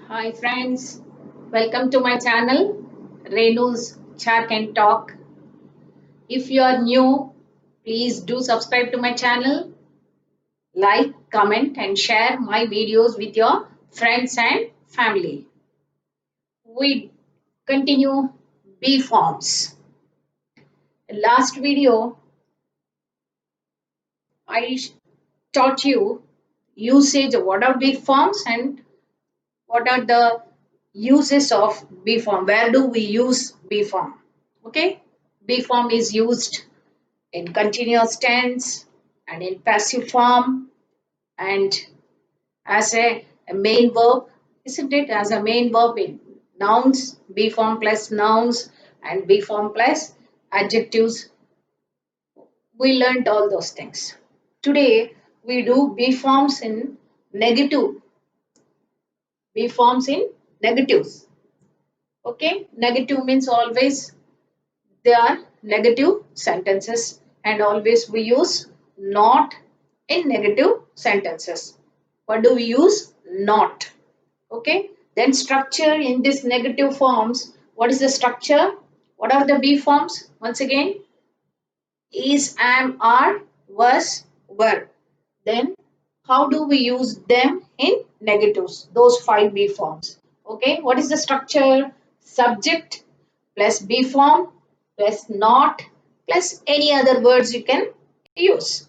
Hi friends, welcome to my channel Renu's Chat and Talk. If you are new, please do subscribe to my channel, like, comment and share my videos with your friends and family. We continue B forms. Last video I taught you usage of what are B forms and what are the uses of B form. Where do we use B form? Okay, B form is used in continuous tense and in passive form and as a main verb, isn't it? As a main verb in nouns, B form plus nouns and B form plus adjectives. We learned all those things. Today we do B forms in negative, B forms in negatives. Okay, negative means always they are negative sentences and always we use not in negative sentences. What do we use? Not. Okay. Then structure in this negative forms. What is the structure? What are the B forms? Once again, is, am, are, was, were. Then how do we use them in negatives? Those five B forms. Okay. What is the structure? Subject plus B form plus not plus any other words you can use.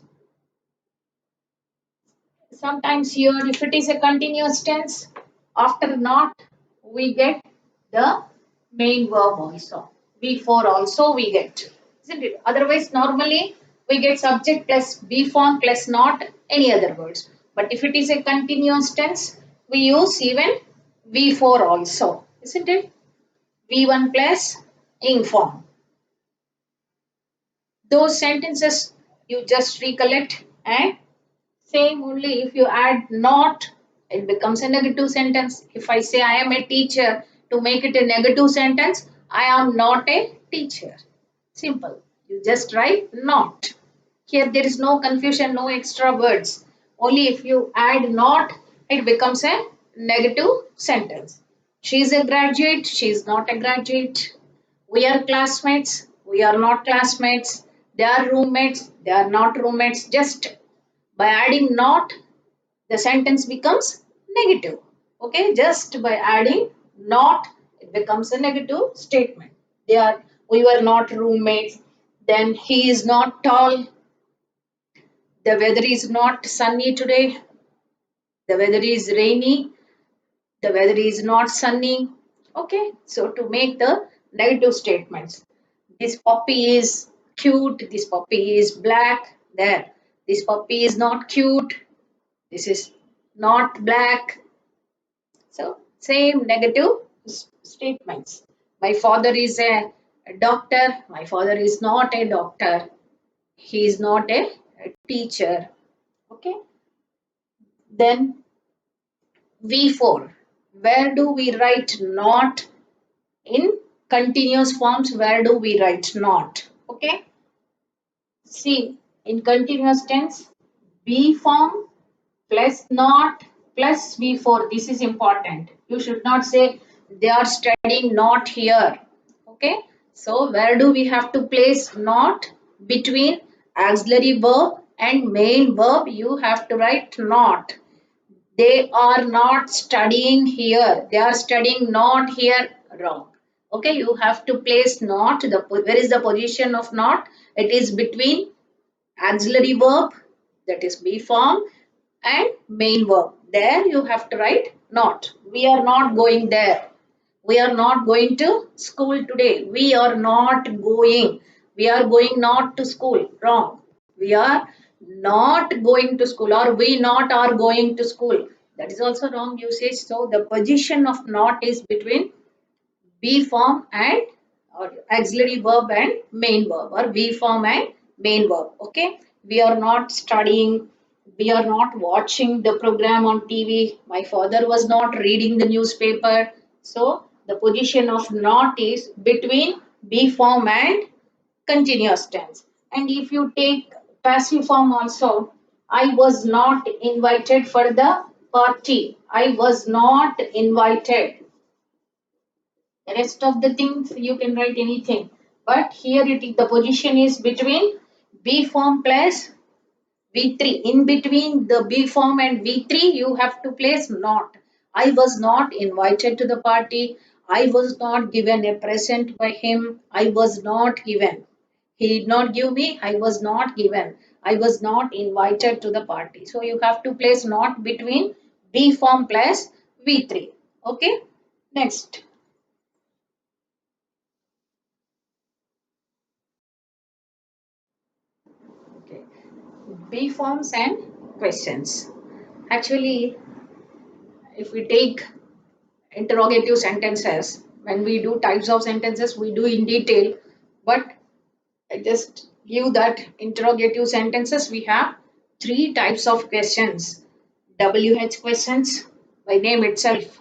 Sometimes here if it is a continuous tense, after not we get the main verb also. Before also we get, isn't it? Otherwise normally we get subject plus B form plus not any other words. But if it is a continuous tense, we use even V4 also, isn't it? V1 plus ing form. Those sentences you just recollect and same only if you add not, it becomes a negative sentence. If I say I am a teacher, to make it a negative sentence, I am not a teacher. Simple. You just write not. Here there is no confusion, no extra words. Only if you add not, it becomes a negative sentence. She is a graduate, she is not a graduate. We are classmates, we are not classmates. They are roommates, they are not roommates. Just by adding not, the sentence becomes negative. Okay, just by adding not, it becomes a negative statement. They are, we were not roommates. Then he is not tall. The weather is not sunny today. The weather is rainy. The weather is not sunny. Okay, so to make the negative statements, this puppy is cute. This puppy is black. There, this puppy is not cute. This is not black. So same negative statements. My father is a doctor. My father is not a doctor. He is not a teacher. Okay. Then V4. Where do we write not in continuous forms? Where do we write not? Okay. See, in continuous tense, B form plus not plus V4. This is important. You should not say they are studying not here. Okay. So where do we have to place not? Between auxiliary verb and main verb, you have to write not. They are not studying here. They are studying not here. Wrong. Okay. You have to place not. Where is the position of not? It is between auxiliary verb, that is be form, and main verb. There you have to write not. We are not going there. We are not going to school today. We are not going. We are going not to school. Wrong. We are not going to school or we not are going to school. That is also wrong usage. So the position of not is between be form and or auxiliary verb and main verb or be form and main verb. Okay, we are not studying, we are not watching the program on TV. My father was not reading the newspaper. So the position of not is between be form and continuous tense. And if you take passive form also, I was not invited for the party. I was not invited. The rest of the things you can write anything. But here the position is between be form plus V3. In between the be form and V3, you have to place not. I was not invited to the party. I was not given a present by him. I was not given. He did not give me. I was not given. I was not invited to the party. So you have to place not between be form plus V3. Okay. Next. Okay. Be forms and questions. Actually, if we take interrogative sentences, when we do types of sentences, we do in detail. But I just give that interrogative sentences, we have three types of questions. WH questions, by name itself.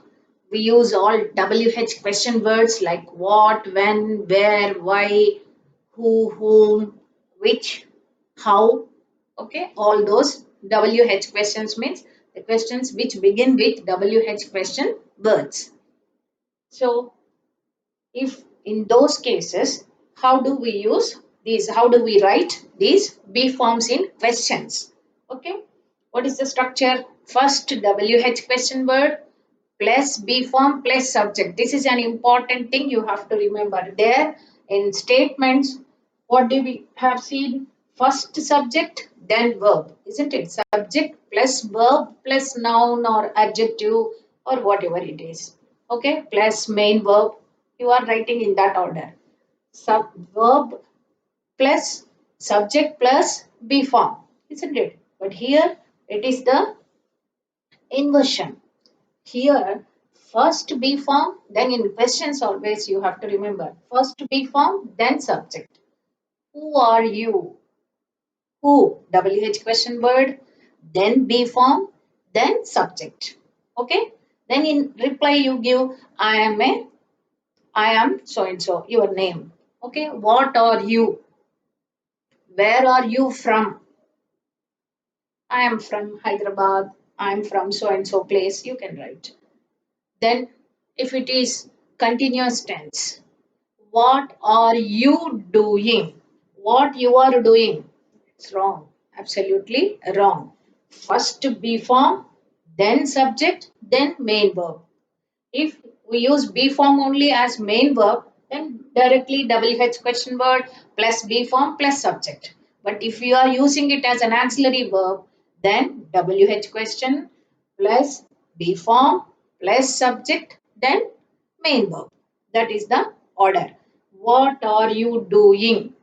We use all WH question words like what, when, where, why, who, whom, which, how. Okay, all those WH questions means the questions which begin with WH question words. So, if in those cases, how do we use these? How do we write these be forms in questions? Okay, what is the structure? First, WH question word plus be form plus subject. This is an important thing you have to remember. There in statements, what do we have seen? First subject, then verb, isn't it? Subject plus verb plus noun or adjective or whatever it is. Okay, plus main verb. You are writing in that order. Sub verb plus subject plus be form, isn't it? But here it is the inversion. Here, first be form, then in questions always you have to remember. First be form, then subject. Who are you? Who? WH question word, then be form, then subject. Okay? Then in reply you give I am so and so, your name. Okay? What are you? Where are you from? I am from Hyderabad. I am from so and so place. You can write. Then if it is continuous tense, what are you doing? What you are doing? It's wrong. Absolutely wrong. First be form, then subject, then main verb. If we use be form only as main verb, then directly WH question word plus be form plus subject. But if you are using it as an auxiliary verb, then WH question plus be form plus subject, then main verb. That is the order. What are you doing?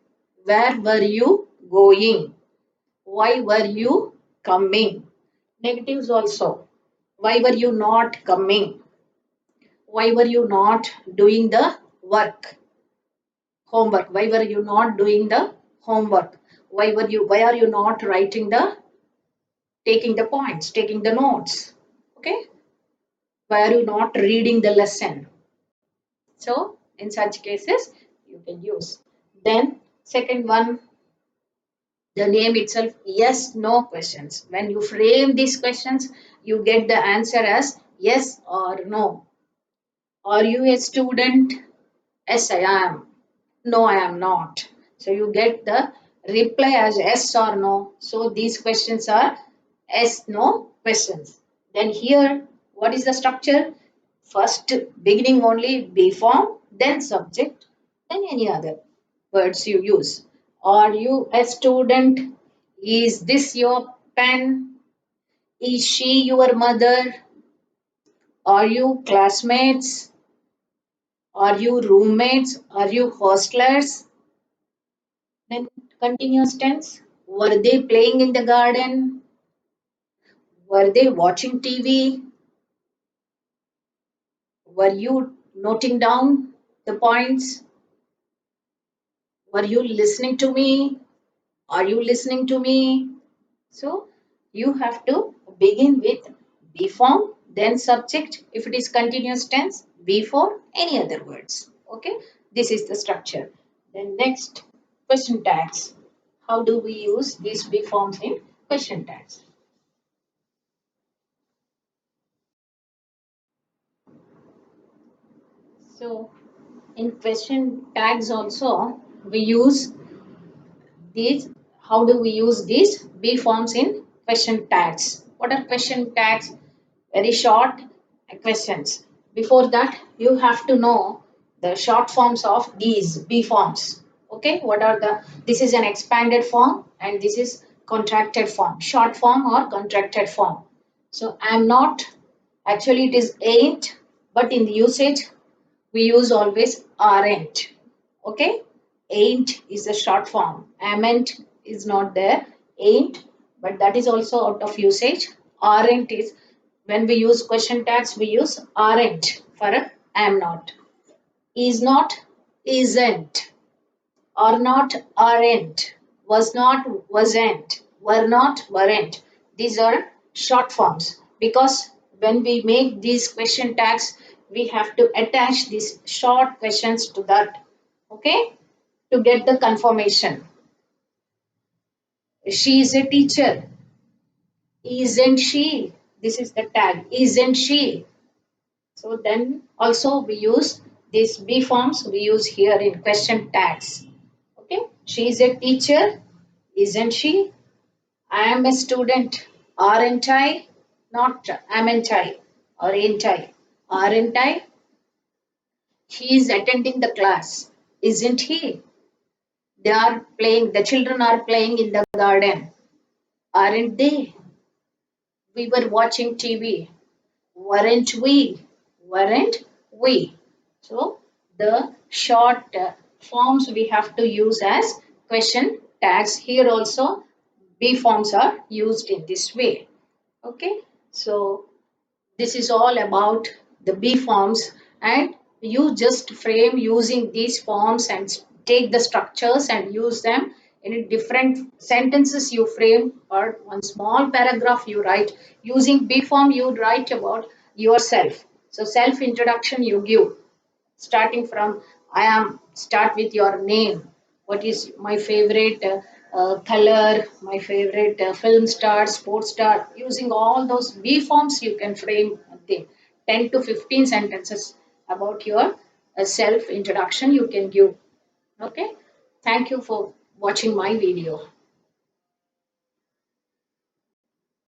Where were you going? Why were you coming? Negatives also. Why were you not coming? Why were you not doing the work? Homework. Why were you not doing the homework? Why are you not writing the taking the points, taking the notes? Okay? Why are you not reading the lesson? So in such cases you can use. Then second one, the name itself, yes, no questions. When you frame these questions, you get the answer as yes or no. Are you a student? Yes, I am. No, I am not. So you get the reply as yes or no. So these questions are yes, no questions. Then here, what is the structure? First, beginning only be form, then subject, then any other words you use. Are you a student? Is this your pen? Is she your mother? Are you classmates? Are you roommates? Are you hostlers? Then continuous tense. Were they playing in the garden? Were they watching TV? Were you noting down the points? Were you listening to me? Are you listening to me? So you have to begin with be form, then subject. If it is continuous tense, be for any other words. Okay, this is the structure. Then next, question tags. How do we use these be forms in question tags? So in question tags also we use these. How do we use these be forms in question tags? What are question tags? Very short questions. Before that, you have to know the short forms of these be forms. Okay, what are the? This is an expanded form and this is contracted form, short form or contracted form. So I'm not, actually it is ain't, but in the usage we use always aren't. Okay, ain't is the short form, amn't is not there, ain't, but that is also out of usage. Aren't is, when we use question tags we use aren't for a am not. Is not, isn't. Are not, aren't. Was not, wasn't. Were not, weren't. These are short forms because when we make these question tags, we have to attach these short questions to that. Okay? To get the confirmation. She is a teacher. Isn't she? This is the tag. Isn't she? So then also we use these be forms we use here in question tags. Okay, she is a teacher, isn't she? I am a student, aren't I? Not amn't I or ain't I? Aren't I? He is attending the class, isn't he? They are playing, the children are playing in the garden, aren't they? We were watching TV, weren't we? Weren't we? So the short forms we have to use as question tags. Here also be forms are used in this way. Okay, so this is all about the be forms, and you just frame using these forms and take the structures and use them in different sentences you frame, or one small paragraph you write. Using be form you write about yourself. So self introduction you give, starting from I am, start with your name. What is my favorite color, my favorite film star, sports star. Using all those B forms, you can frame the 10 to 15 sentences about your self introduction you can give. Okay. Thank you for watching my video.